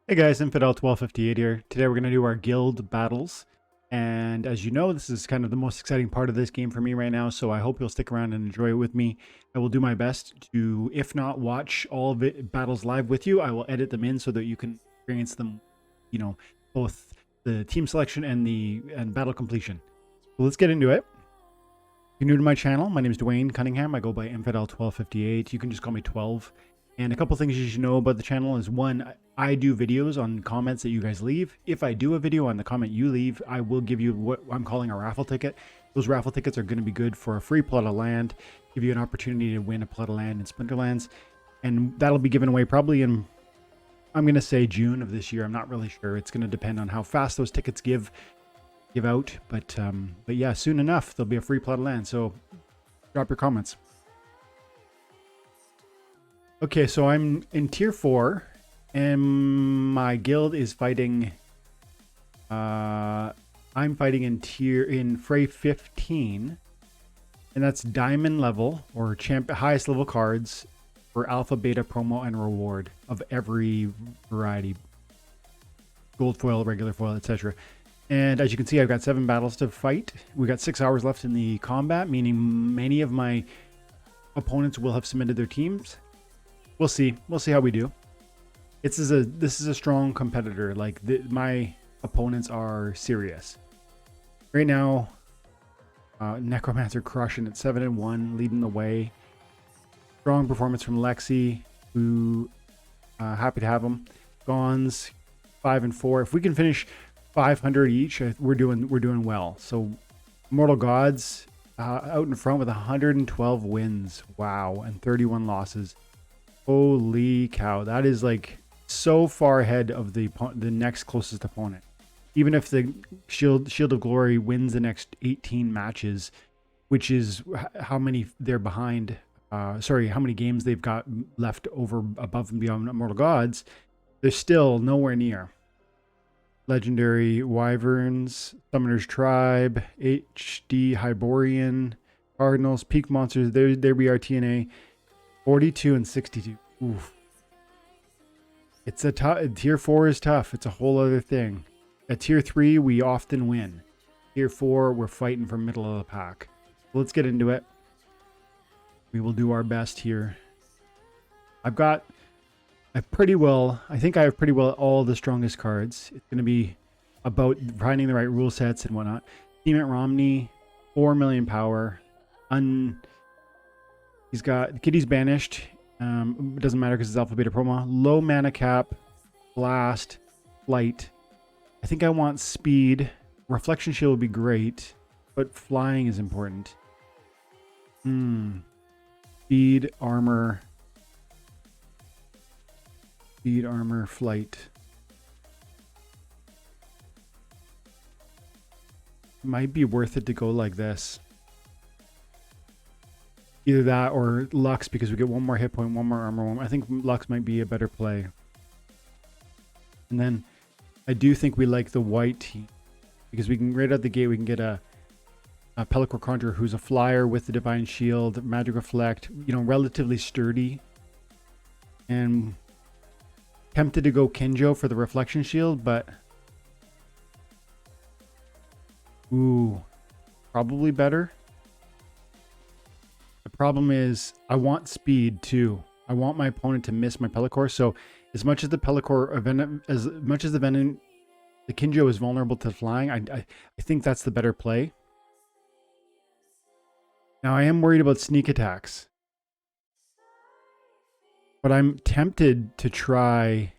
Hey guys, Infidel1258 here. Today we're going to do our guild battles. And as you know, this is kind of the most exciting part of this game for me right now, so I hope you'll stick around and enjoy it with me. I will do my best to, if not watch all of it battles live with you, I will edit them in so that you can experience them, both the team selection and battle completion. So let's get into it. If you're new to my channel, my name is Dwayne Cunningham. I go by Infidel1258. You can just call me 12. And a couple things you should know about the channel is, one, I do videos on comments that you guys leave. If I do a video on the comment you leave, I will give you what I'm calling a raffle ticket. Those raffle tickets are going to be good for a free plot of land, give you an opportunity to win a plot of land in Splinterlands. And that'll be given away probably in, I'm going to say June of this year. I'm not really sure. It's going to depend on how fast those tickets give out. But yeah, soon enough, there'll be a free plot of land. So drop your comments. Okay, so I'm in tier 4, and my guild is fighting. I'm fighting in fray 15, and that's diamond level or highest level cards for alpha, beta, promo, and reward of every variety: gold foil, regular foil, etc. And as you can see, I've got 7 battles to fight. We got 6 hours left in the combat, meaning many of my opponents will have submitted their teams. We'll see. We'll see how we do. This is a strong competitor. Like my opponents are serious. Right now, Necromancer crushing at 7-1, leading the way. Strong performance from Lexi, who happy to have him. Gons 5-4. If we can finish 500 each, we're doing well. So Mortal Gods out in front with 112 wins. Wow, and 31 losses. Holy cow, that is like so far ahead of the next closest opponent. Even if the Shield of Glory wins the next 18 matches, which is how many they're behind, how many games they've got left over above and beyond Mortal Gods, they're still nowhere near. Legendary Wyverns, Summoner's Tribe, HD Hyborian, Cardinals, Peak Monsters, there we are, TNA. 42 and 62. Oof. It's a tough. Tier 4 is tough. It's a whole other thing. At tier 3, we often win. Tier 4, we're fighting for middle of the pack. Let's get into it. We will do our best here. I think I have pretty well all the strongest cards. It's going to be about finding the right rule sets and whatnot. Team at Romney, 4 million power. He's got Kitty's banished. It doesn't matter because it's alpha beta promo. Low mana cap, blast, flight. I think I want speed. Reflection shield would be great, but flying is important. Speed, armor, flight. Might be worth it to go like this. Either that or Lux, because we get 1 more hit point, 1 more armor. I think Lux might be a better play. And then I do think we like the white team, because we can, right out the gate, we can get a Pelacor Conjurer who's a flyer with the Divine Shield, Magic Reflect, relatively sturdy. And tempted to go Kinjo for the Reflection Shield, but ooh, probably better. The problem is I want speed too. I want my opponent to miss my Pelacor. So as much as the Pelacor the Kinjo is vulnerable to flying, I think that's the better play. Now I am worried about sneak attacks, but I'm tempted to try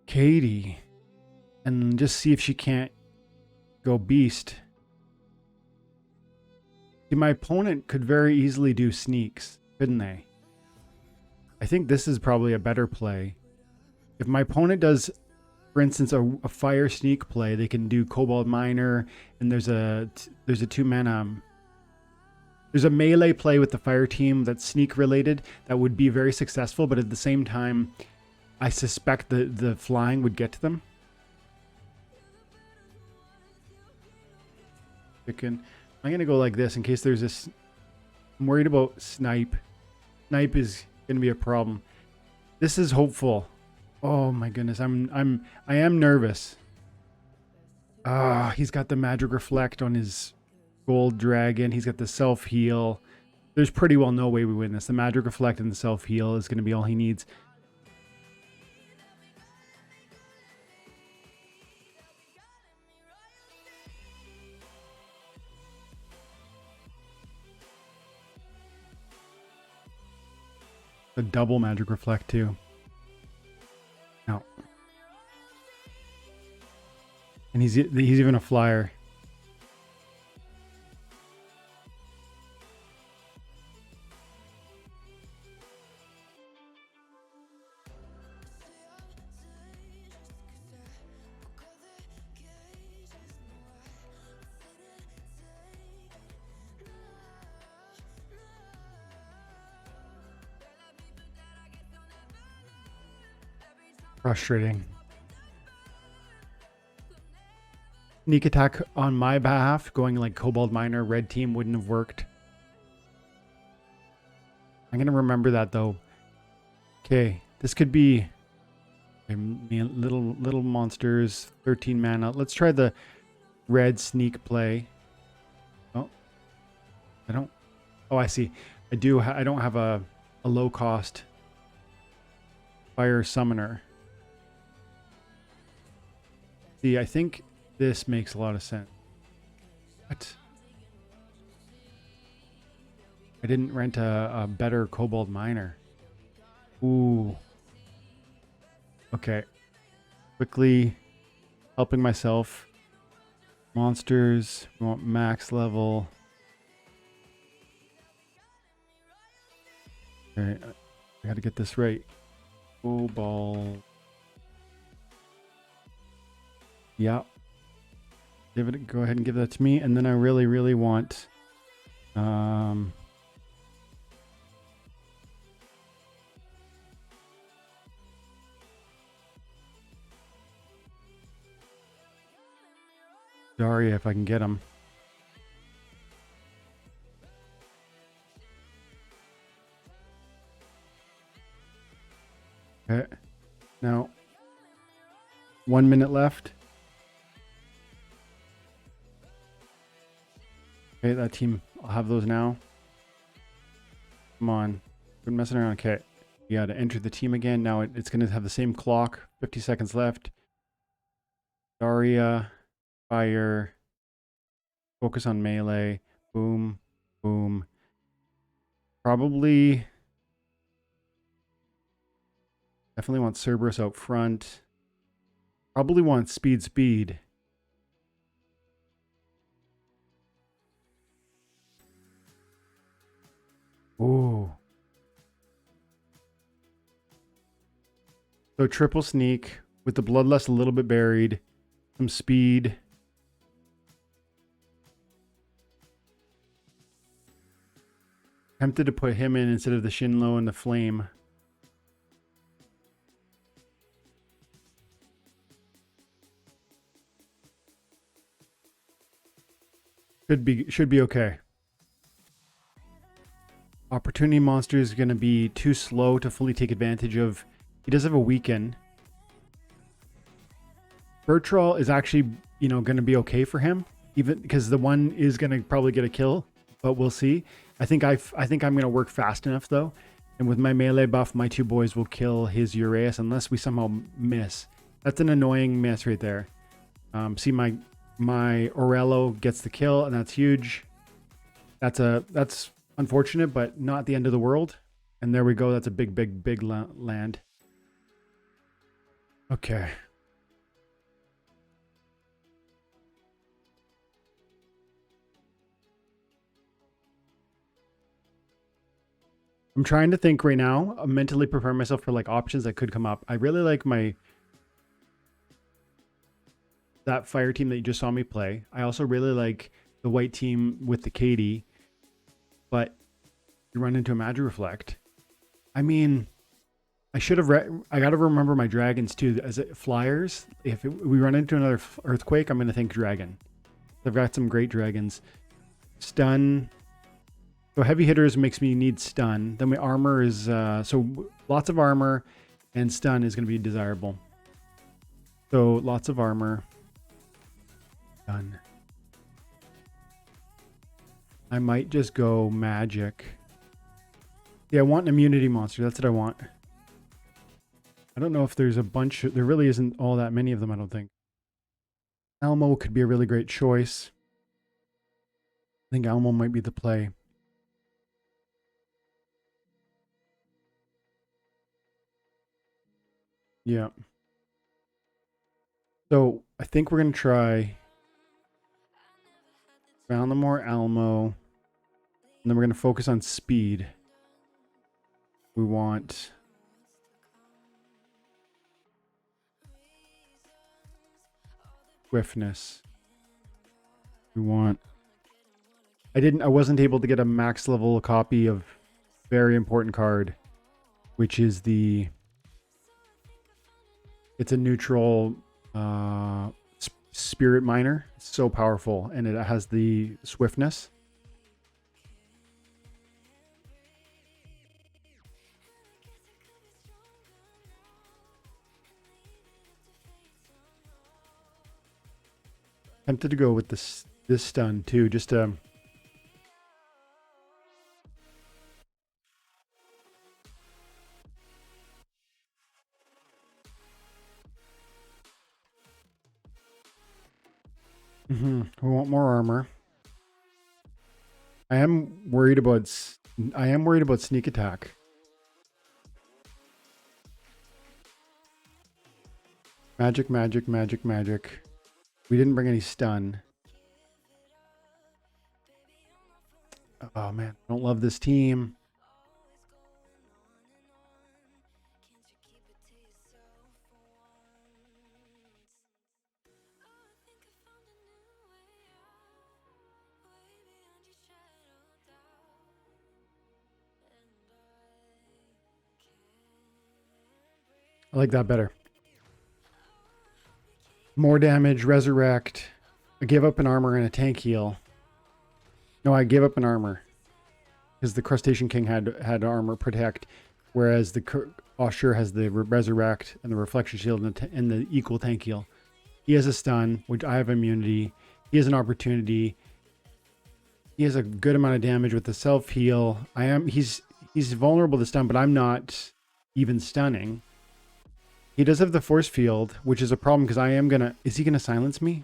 Katie and just see if she can't go beast. My opponent could very easily do sneaks, couldn't they? I think this is probably a better play. If my opponent does, for instance, a fire sneak play, they can do Cobalt Miner, and there's a 2-mana. There's a melee play with the fire team that's sneak related that would be very successful, but at the same time, I suspect the flying would get to them. I'm going to go like this in case there's this. I'm worried about snipe. Snipe is going to be a problem. This is hopeful. Oh my goodness, I am nervous. Ah, he's got the magic reflect on his gold dragon. He's got the self heal. There's pretty well no way we win this. The magic reflect and the self heal is going to be all he needs. A double magic reflect too. No. And he's even a flyer. Frustrating. Sneak attack on my behalf, going like Cobalt Miner, red team wouldn't have worked. I'm going to remember that though. Okay, this could be little monsters, 13 mana. Let's try the red sneak play. Oh, I don't. Oh, I see. I do. I don't have a low cost fire summoner. See, I think this makes a lot of sense. What? I didn't rent a better Cobalt Miner. Ooh. Okay. Quickly helping myself. Monsters. We want max level. Okay. I gotta get this right. Cobalt. Yeah. Go ahead and give that to me. And then I really, really want Daria if I can get him. Okay. Now 1 minute left. Okay, that team, I'll have those now. Come on. Quit messing around. Okay. You got to enter the team again. Now it's going to have the same clock. 50 seconds left. Daria, fire, focus on melee. Boom, boom. Probably. Definitely want Cerberus out front. Probably want speed. Ooh. So triple sneak with the bloodlust a little bit buried. Some speed. Tempted to put him in instead of the Shinlo and the Flame. Should be okay. Opportunity monster is going to be too slow to fully take advantage of. He does have a weaken. Bertrall is actually, going to be okay for him, even because the one is going to probably get a kill, but we'll see. I think I'm going to work fast enough though, and with my melee buff, my two boys will kill his Uraeus unless we somehow miss. That's an annoying miss right there. See my Orello gets the kill, and that's huge. That's unfortunate, but not the end of the world. And there we go. That's a big land. Okay. I'm trying to think right now. I'm mentally preparing myself for like options that could come up. I really like that fire team that you just saw me play. I also really like the white team with the Katie, but you run into a Magic Reflect. I mean, I should have I got to remember my dragons too. As flyers, if we run into another earthquake, I'm going to think dragon. I've got some great dragons. Stun. So heavy hitters makes me need stun. Then my armor is so lots of armor, And stun is going to be desirable. So lots of armor. Done. I might just go magic. Yeah, I want an immunity monster. That's what I want. I don't know if there's a bunch. There really isn't all that many of them, I don't think. Almo could be a really great choice. I think Almo might be the play. Yeah. So I think we're going to try Valamore, Almo, and then we're going to focus on speed. We want swiftness. We want... I wasn't able to get a max level copy of very important card, which is the... It's a neutral spirit miner. It's so powerful, and it has the swiftness. Tempted to go with this stun too, just to... We want more armor. I am worried about sneak attack. Magic, magic, magic, magic. We didn't bring any stun. Oh man, I don't love this team. I like that better. More damage, resurrect. I gave up an armor and a tank heal. No, I gave up an armor. Because the Crustacean King had armor protect, whereas the Osher has the resurrect and the reflection shield and the equal tank heal. He has a stun, which I have immunity. He has an opportunity. He has a good amount of damage with the self heal. He's vulnerable to stun, but I'm not even stunning. He does have the force field, which is a problem because I am gonna... Is he gonna silence me?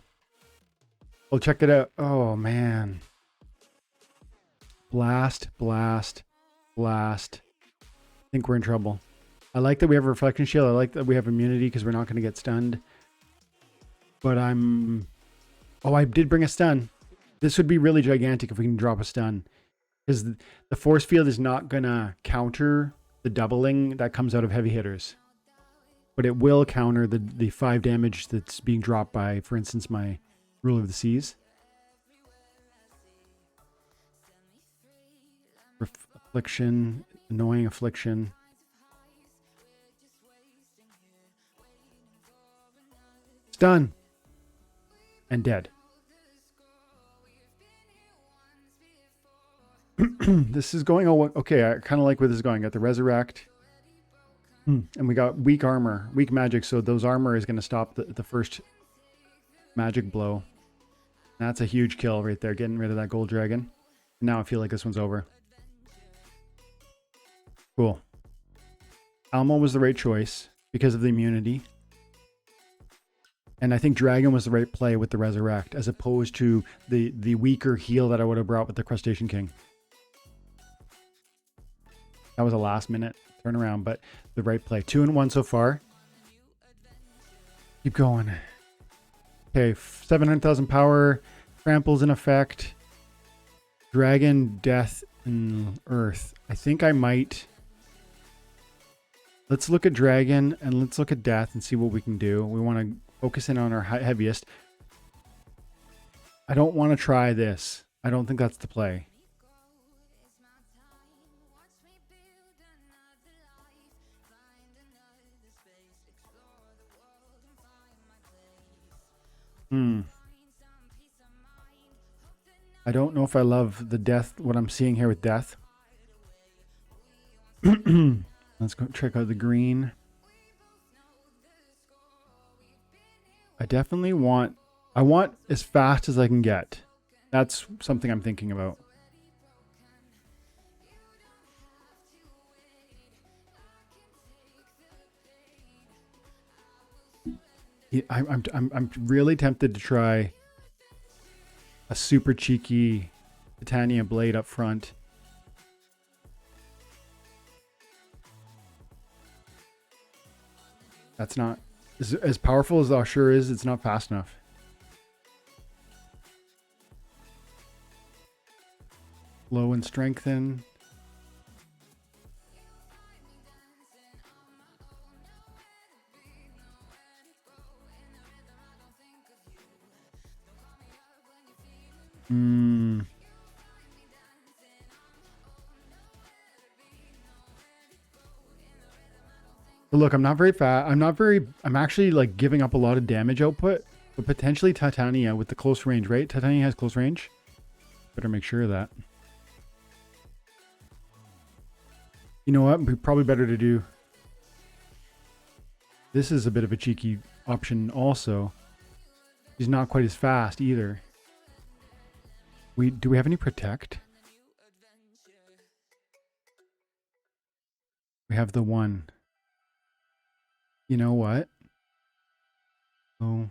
Well, check it out. Oh, man. Blast, blast, blast. I think we're in trouble. I like that we have a reflection shield. I like that we have immunity because we're not going to get stunned. But I'm... Oh, I did bring a stun. This would be really gigantic if we can drop a stun. Because the force field is not going to counter the doubling that comes out of heavy hitters. But it will counter the 5 damage that's being dropped by, for instance, my Ruler of the Seas. Affliction, annoying affliction. Stun. And dead. This is going... Oh, okay, I kind of like where this is going. Got the resurrect. And we got weak armor, weak magic, so those armor is going to stop the first magic blow. That's a huge kill right there, getting rid of that gold dragon. Now I feel like this one's over. Cool. Almo was the right choice because of the immunity. And I think Dragon was the right play with the Resurrect, as opposed to the weaker heal that I would have brought with the Crustacean King. That was a last minute turnaround, but the right play. 2-1 so far. Keep going. Okay, 700,000 power. Trample's in effect. Dragon, Death, and Earth. I think I might... Let's look at Dragon and let's look at Death and see what we can do. We want to focus in on our heaviest. I don't want to try this. I don't think that's the play. I don't know if I love the Death, what I'm seeing here with Death. Let's go check out the green. I definitely want, I want as fast as I can get. That's something I'm thinking about. Yeah, I'm really tempted to try a super cheeky Titania blade up front. That's not as powerful as the Ashur is. It's not fast enough. Low and strengthen. Look, I'm not very fast. I'm actually like giving up a lot of damage output, but potentially Titania with the close range, right? Titania has close range. Better make sure of that. You know what? Probably better to do. This is a bit of a cheeky option also. He's not quite as fast either. Do we have any protect? We have the one. You know what? Oh.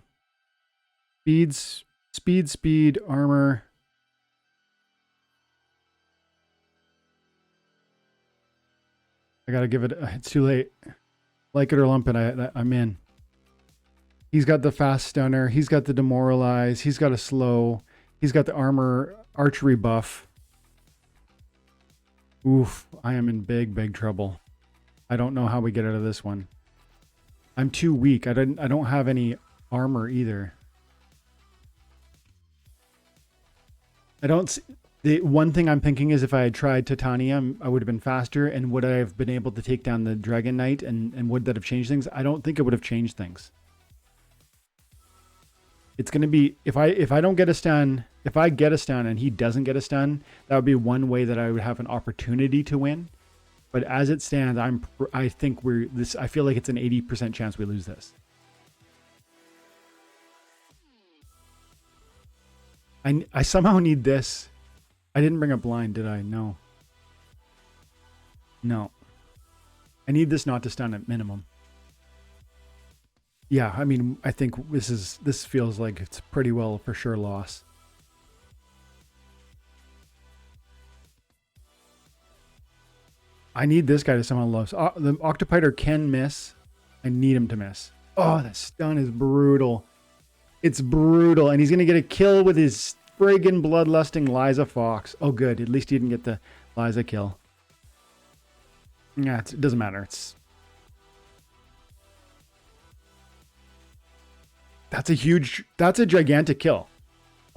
Speed, armor. I gotta give it, it's too late. Like it or lump it, I'm in. He's got the fast stunner. He's got the demoralize. He's got a slow. He's got the armor archery buff. Oof, I am in big trouble. I don't know how we get out of this one. I'm too weak. I don't have any armor either. The one thing I'm thinking is if I had tried Titania, I would have been faster, and would I have been able to take down the Dragon Knight, and would that have changed things? I don't think it would have changed things. It's going to be, if I don't get a stun, if I get a stun and he doesn't get a stun, that would be one way that I would have an opportunity to win. But as it stands, I think I feel like it's an 80% chance we lose this. I somehow need this. I didn't bring up blind, did I? No. No. I need this not to stun at minimum. Yeah, I mean, I think this feels like it's pretty well for sure loss. I need this guy to somehow lose. The Octopider can miss. I need him to miss. Oh, that stun is brutal. It's brutal. And he's going to get a kill with his friggin' bloodlusting Liza Fox. Oh, good. At least he didn't get the Liza kill. Yeah, it doesn't matter. That's a gigantic kill.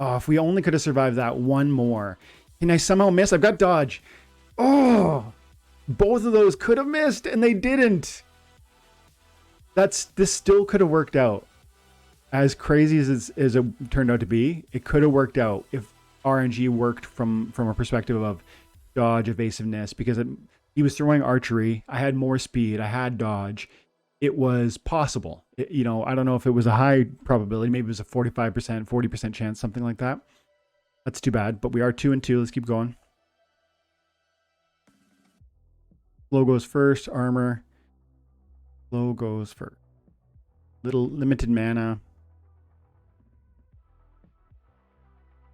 Oh, if we only could have survived that one more. Can I somehow miss? I've got dodge. Oh, both of those could have missed and they didn't. This still could have worked out. As crazy as it turned out to be, it could have worked out if RNG worked from a perspective of dodge, evasiveness, because he was throwing archery. I had more speed. I had dodge. It was possible. I don't know if it was a high probability. Maybe it was a 45%, 40% chance, something like that. That's too bad, but we are 2-2. Let's keep going. Flow goes first, armor. Flow goes first. Little limited mana.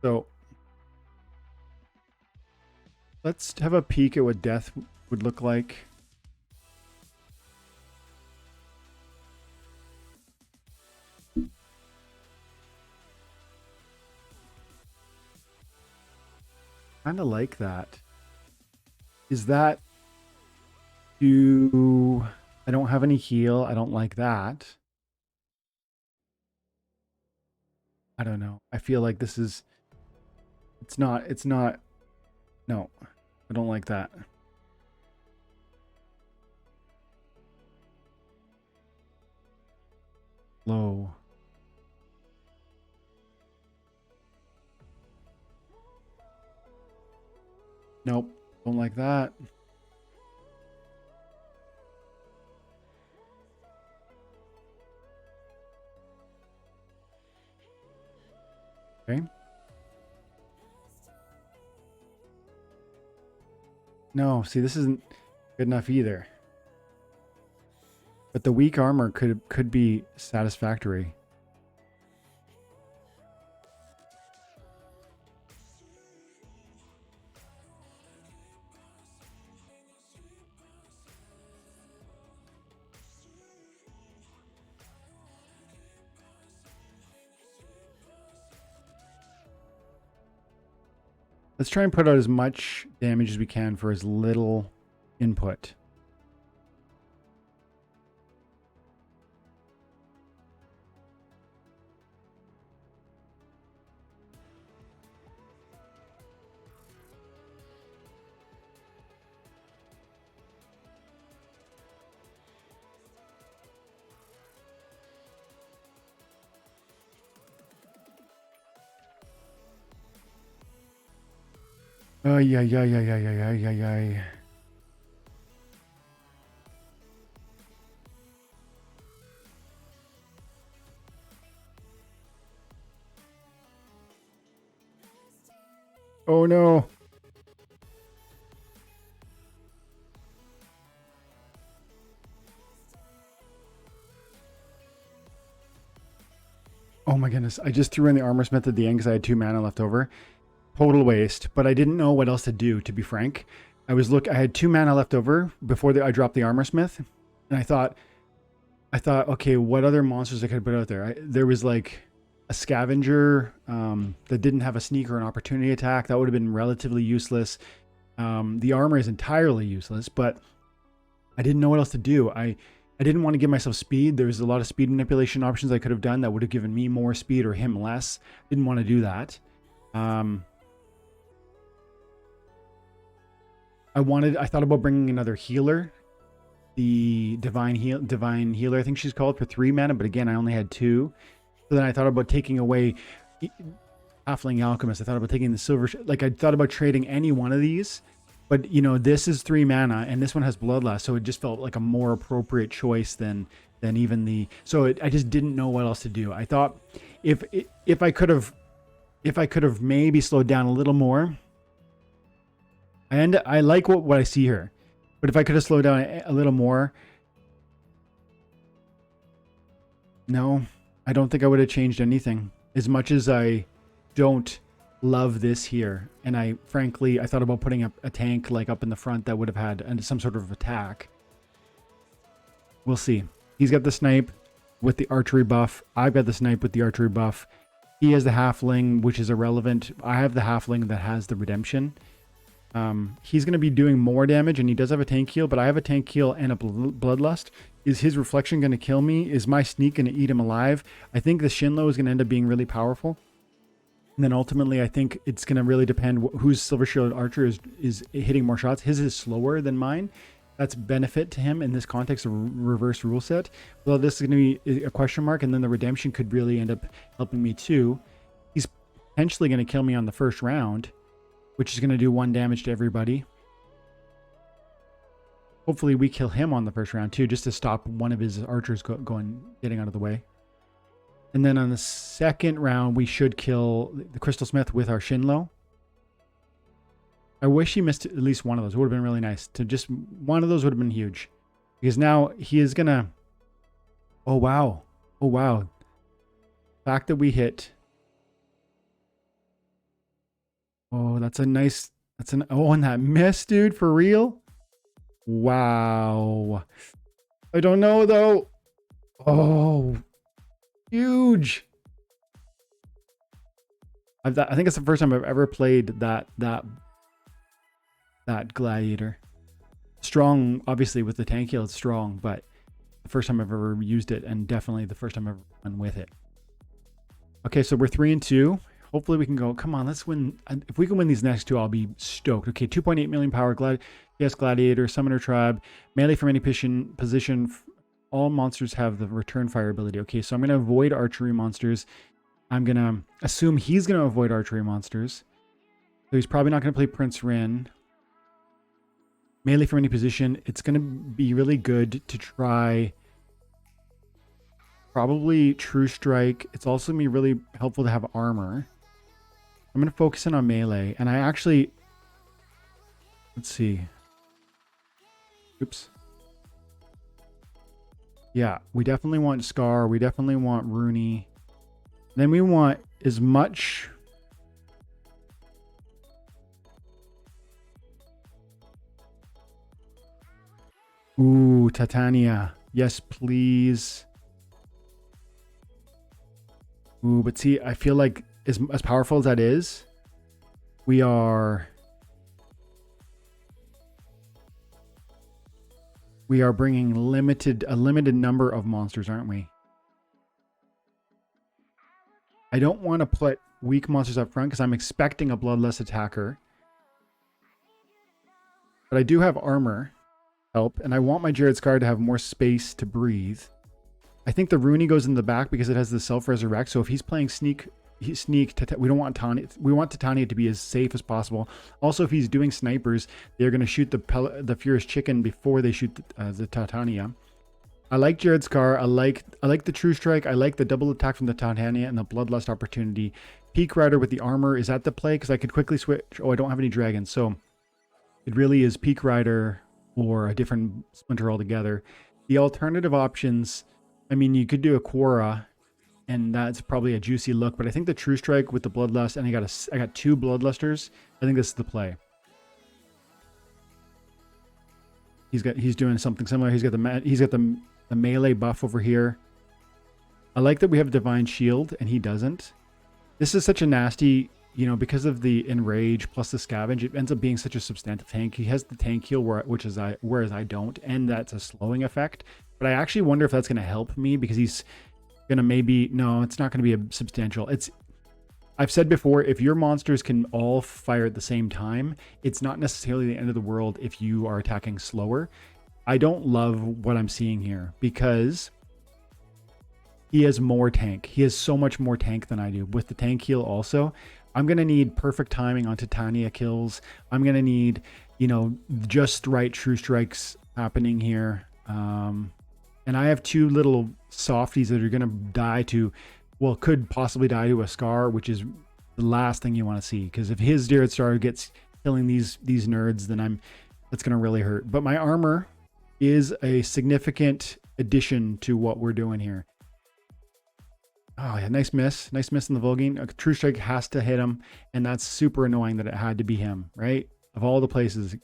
So let's have a peek at what death would look like. Kind of like that. Is that I don't have any heal. I don't like that. I don't know. I feel like this is, it's not, no, I don't like that. Low. Nope, don't like that. Okay. No, see, this isn't good enough either. But the weak armor could be satisfactory. Let's try and put out as much damage as we can for as little input. Ay, ay, ay, ay, ay, ay, ay, ay, ay. Oh no. Oh my goodness. I just threw in the armor smith at the end because I had 2 mana left over. Total waste, but I didn't know what else to do, to be frank. I had 2 mana left over before I dropped the armor smith, and I thought, okay, what other monsters I could put out there? There was like a scavenger that didn't have a sneak or an opportunity attack. That would have been relatively useless. The armor is entirely useless, but I didn't know what else to do. I didn't want to give myself speed. There was a lot of speed manipulation options I could have done that would have given me more speed or him less. Didn't want to do that. I thought about bringing another healer, the divine healer, I think she's called, for 3 mana, but again, I only had 2. So then I thought about taking away Halfling Alchemist. I thought about taking the silver, like I thought about trading any one of these, but you know, this is 3 mana and this one has Bloodlust, so it just felt like a more appropriate choice than even the, I just didn't know what else to do. I thought if I could have maybe slowed down a little more. And I like what I see here, but if I could have slowed down a little more, no, I don't think I would have changed anything. As much as I don't love this here, and I thought about putting a tank like up in the front that would have had some sort of attack. We'll see. He's got the snipe with the archery buff. I've got the snipe with the archery buff. He has the halfling, which is irrelevant. I have the halfling that has the redemption. He's going to be doing more damage, and he does have a tank heal, but I have a tank heal and a bloodlust. Is his reflection going to kill me? Is my sneak going to eat him alive? I think the Shinlo is going to end up being really powerful. And then ultimately, I think it's going to really depend whose Silver Shield Archer is hitting more shots. His is slower than mine. That's benefit to him in this context of reverse rule set. Well, this is going to be a question mark, and then the redemption could really end up helping me too. He's potentially going to kill me on the first round, which is going to do 1 damage to everybody. Hopefully we kill him on the first round too, just to stop one of his archers getting out of the way. And then on the second round, we should kill the Crystal Smith with our Shinlo. I wish he missed at least one of those. It would have been really nice. Just one of those would have been huge. Because now he is going to... Oh, wow. Oh, wow. The fact that we hit... Oh, that's a nice... Oh, and that miss, dude, for real? Wow. I don't know, though. Oh, huge. I think it's the first time I've ever played that gladiator. Strong, obviously, with the tank heal, it's strong, but the first time I've ever used it, and definitely the first time I've ever run with it. Okay, so we're 3-2. Hopefully we can go, come on, let's win. If we can win these next 2, I'll be stoked. Okay, 2.8 million power, Gladiator, Summoner Tribe, melee from any position. All monsters have the return fire ability. Okay, so I'm going to avoid archery monsters. I'm going to assume he's going to avoid archery monsters. So he's probably not going to play Prince Rin. Melee from any position. It's going to be really good to try... Probably True Strike. It's also going to be really helpful to have armor. I'm going to focus in on melee. And I actually... Let's see. Oops. Yeah, we definitely want Scar. We definitely want Rooney. Then we want as much... Ooh, Titania. Yes, please. Ooh, but see, I feel like as powerful as that is, we are bringing a limited number of monsters, aren't we? I don't want to put weak monsters up front because I'm expecting a bloodless attacker. But I do have armor help, and I want my Jared Scar to have more space to breathe. I think the Rooney goes in the back because it has the self-resurrect. So if he's playing sneak, we don't want Titania. We want Titania to be as safe as possible. Also, if he's doing snipers, they're going to shoot the Furious Chicken before they shoot the Titania. I like Jared Scar. I like the True Strike. I like the double attack from the Titania and the Bloodlust opportunity. Peak Rider with the armor is at the play because I could quickly switch. Oh, I don't have any dragons, so it really is Peak Rider or a different Splinter altogether. The alternative options. I mean, you could do a Quora, and that's probably a juicy look, but I think the True Strike with the Bloodlust, and I got 2 Bloodlusters. I think this is the play. He's doing something similar. He's got the melee buff over here. I like that we have Divine Shield, and he doesn't. This is such a nasty, you know, because of the Enrage plus the Scavenge, it ends up being such a substantive tank. He has the tank heal, whereas I don't, and that's a slowing effect. But I actually wonder if that's going to help me because he's going to no, it's not going to be a substantial. I've said before, if your monsters can all fire at the same time, it's not necessarily the end of the world if you are attacking slower. I don't love what I'm seeing here because he has more tank. He has so much more tank than I do. With the tank heal also, I'm going to need perfect timing on Titania kills. I'm going to need, you know, just right True Strikes happening here. And I have 2 little softies that are going to die to, well, could possibly die to a Scar, which is the last thing you want to see. Because if his Jared Star gets killing these nerds, then that's going to really hurt. But my armor is a significant addition to what we're doing here. Oh yeah, nice miss in the Vulgine. A True Strike has to hit him, and that's super annoying that it had to be him, right? Of all the places.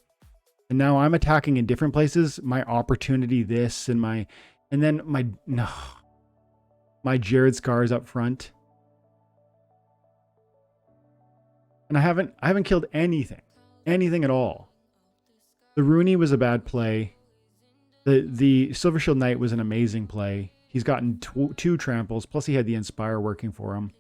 And now I'm attacking in different places. My opportunity, this, and then my Jared Scars up front. And I haven't killed anything at all. The Rooney was a bad play. The Silver Shield Knight was an amazing play. He's gotten 2 tramples, plus he had the Inspire working for him.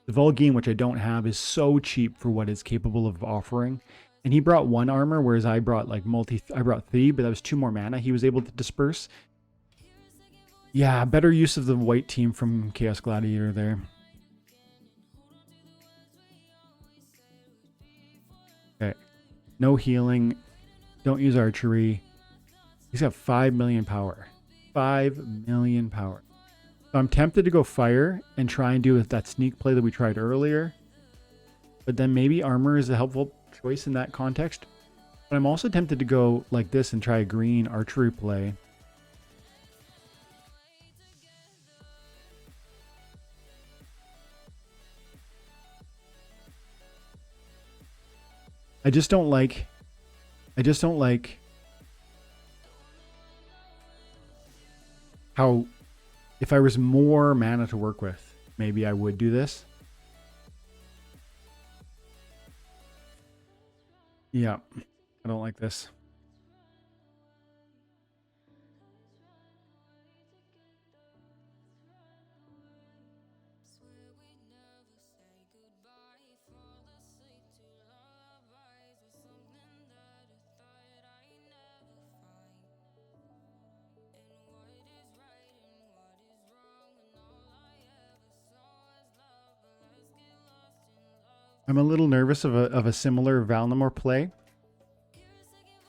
The Vulgine, which I don't have, is so cheap for what it's capable of offering. And he brought 1 armor, whereas I brought I brought 3, but that was 2 more mana he was able to disperse. Yeah, better use of the white team from Chaos Gladiator there. Okay. No healing. Don't use archery. He's got 5 million power. 5 million power. So I'm tempted to go fire and try and do that sneak play that we tried earlier. But then maybe armor is a helpful choice in that context. But I'm also tempted to go like this and try a green archery play. I just don't like how, if I was more mana to work with, maybe I would do this. Yeah, I don't like this. I'm a little nervous of a similar Valnamor play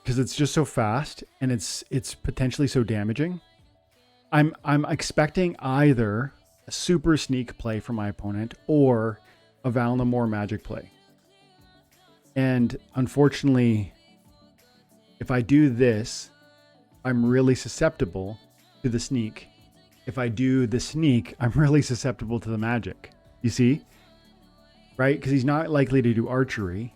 because it's just so fast and it's potentially so damaging. I'm expecting either a super sneak play from my opponent or a Valinor magic play. And unfortunately, if I do this, I'm really susceptible to the sneak. If I do the sneak, I'm really susceptible to the magic. You see? Right? Because he's not likely to do archery.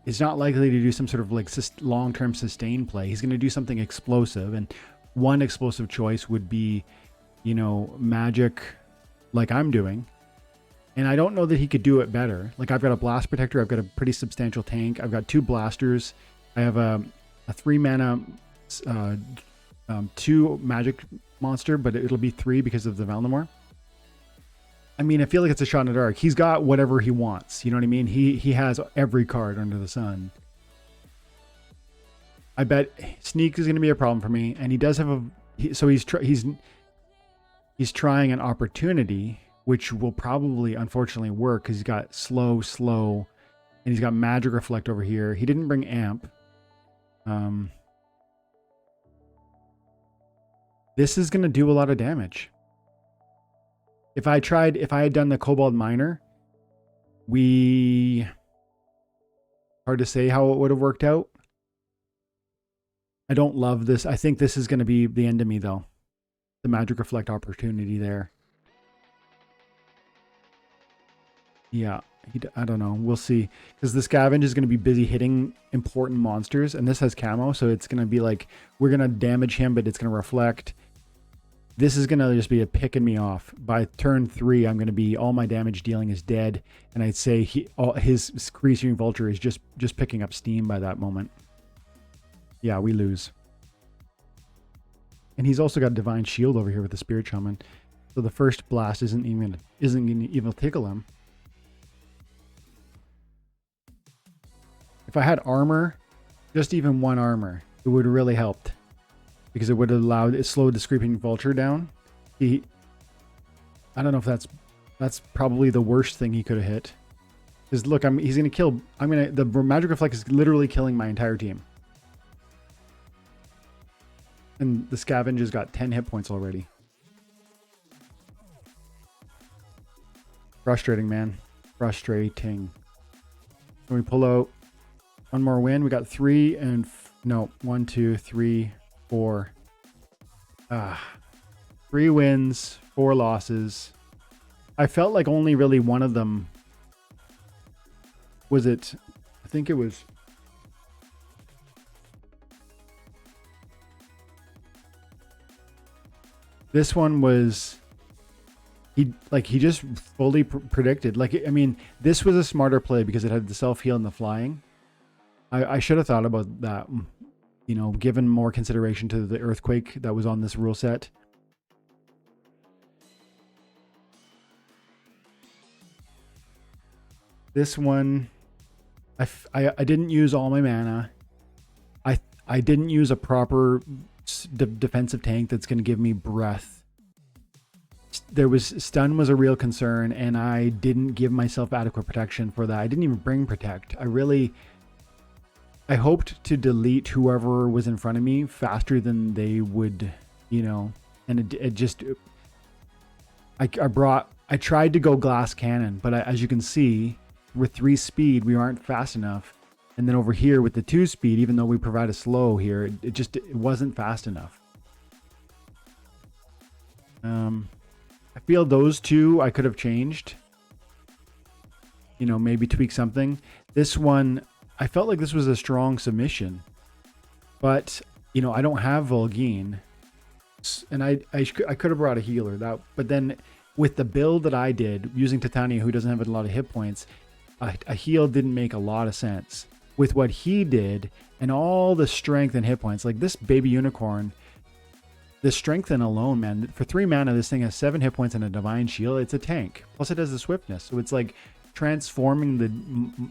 He's not likely to do some sort of like long-term sustain play. He's going to do something explosive. And one explosive choice would be, you know, magic like I'm doing. And I don't know that he could do it better. Like I've got a blast protector. I've got a pretty substantial tank. I've got 2 blasters. I have a 3 mana, 2 magic monster, but it'll be 3 because of the Valinor. I mean, I feel like it's a shot in the dark. He's got whatever he wants. You know what I mean? He has every card under the sun. I bet sneak is going to be a problem for me. And he does have he's trying an opportunity, which will probably, unfortunately, work because he's got slow, and he's got magic reflect over here. He didn't bring amp. This is going to do a lot of damage. If I had done the Cobalt Miner, hard to say how it would have worked out. I don't love this. I think this is going to be the end of me, though. The magic reflect opportunity there. Yeah, I don't know. We'll see. Because the scavenge is going to be busy hitting important monsters. And this has camo, so it's going to be like, we're going to damage him, but it's going to reflect. This is going to just be a picking me off. By turn 3, I'm going to be, all my damage dealing is dead. And I'd say his Screeching Vulture is just picking up steam by that moment. Yeah, we lose. And he's also got Divine Shield over here with the Spirit Shaman. So the first blast isn't even going to tickle him. If I had armor, just even 1 armor, it would have really helped. Because it would have slowed the Screeching Vulture down. I don't know if that's probably the worst thing he could have hit. Because look, he's gonna kill. The Magic Reflect is literally killing my entire team. And the Scavenge has got 10 hit points already. Frustrating, man. Frustrating. When we pull out one more win, we got 3 and no, 1, 2, 3, 4. 3 wins, 4 losses. I felt like only really one of them was it. I think it was. This one was. He just fully predicted. Like, I mean, this was a smarter play because it had the self-heal and the flying. I should have thought about that. You know, given more consideration to the earthquake that was on this rule set. This one, I didn't use all my mana. I didn't use a proper defensive tank that's going to give me breath. Stun was a real concern, and I didn't give myself adequate protection for that. I didn't even bring protect. I hoped to delete whoever was in front of me faster than they would, you know, and I tried to go glass cannon, but as you can see, with 3 speed, we aren't fast enough. And then over here with the 2 speed, even though we provide a slow here, it wasn't fast enough. I feel those 2 I could have changed. You know, maybe tweak something. This one, I felt like this was a strong submission, but you know, I don't have Vol'gin, and I could have brought a healer but then with the build that I did using Titania, who doesn't have a lot of hit points, a heal didn't make a lot of sense. With what he did and all the strength and hit points, like this baby unicorn, the strength and alone, man, for 3 mana, this thing has 7 hit points and a Divine Shield. It's a tank. Plus it has the swiftness, so it's like transforming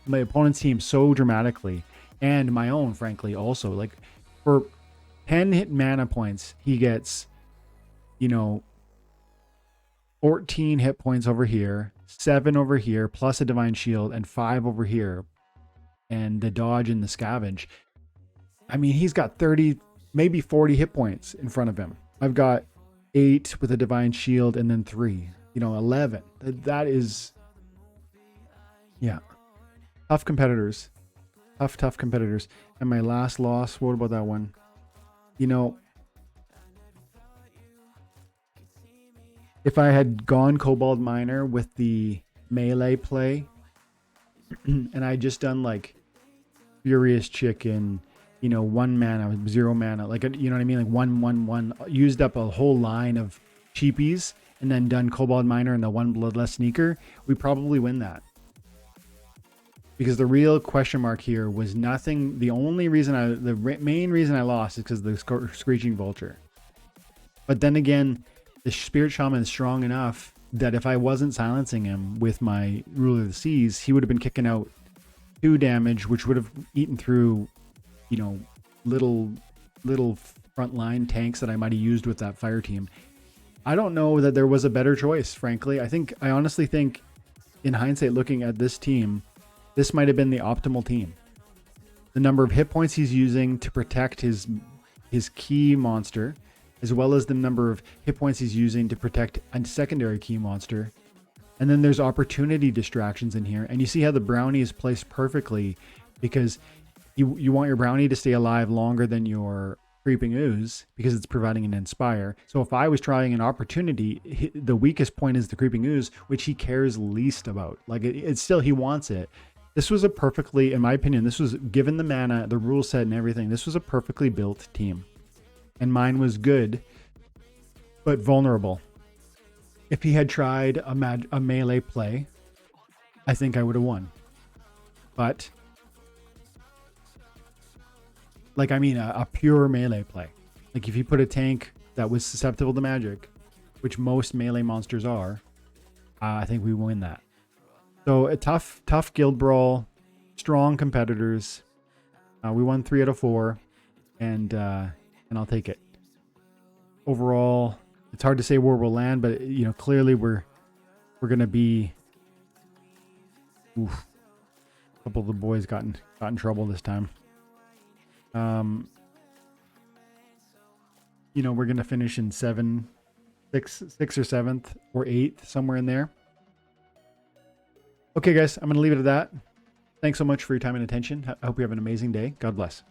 my opponent's team so dramatically, and my own, frankly, also. Like, for 10 hit mana points, he gets, you know, 14 hit points over here, 7 over here, plus a Divine Shield, and 5 over here, and the dodge and the scavenge. I mean, he's got 30, maybe 40 hit points in front of him. I've got 8 with a Divine Shield, and then 3. You know, 11. That is Yeah. Tough competitors. Tough competitors. And my last loss, what about that one? You know, if I had gone Cobalt Miner with the melee play, and I just done like Furious Chicken, you know, 1 mana, 0 mana, like, you know what I mean? Like 1/1/1, used up a whole line of cheapies and then done Cobalt Miner and the 1 Bloodlust Sneaker, we probably win that. Because the real question mark here was nothing. The only reason main reason I lost is because of the Screeching Vulture. But then again, the Spirit Shaman is strong enough that if I wasn't silencing him with my Ruler of the Seas, he would have been kicking out 2 damage, which would have eaten through, you know, little frontline tanks that I might have used with that fire team. I don't know that there was a better choice, frankly. I honestly think, in hindsight, looking at this team, this might have been the optimal team. The number of hit points he's using to protect his key monster, as well as the number of hit points he's using to protect a secondary key monster. And then there's opportunity distractions in here. And you see how the brownie is placed perfectly, because you want your brownie to stay alive longer than your creeping ooze, because it's providing an inspire. So if I was trying an opportunity, the weakest point is the creeping ooze, which he cares least about. Like it's still, he wants it. This was a perfectly, in my opinion, this was, given the mana, the rule set and everything, this was a perfectly built team. And mine was good, but vulnerable. If he had tried a melee play, I think I would have won. But, like, I mean, a pure melee play. Like, if you put a tank that was susceptible to magic, which most melee monsters are, I think we win that. So a tough guild brawl, strong competitors. We won 3 out of 4, and I'll take it. Overall, it's hard to say where we'll land, but you know, clearly we're gonna be. Oof, a couple of the boys got in trouble this time. You know, we're gonna finish in 6th or 7th or 8th, somewhere in there. Okay, guys, I'm going to leave it at that. Thanks so much for your time and attention. I hope you have an amazing day. God bless.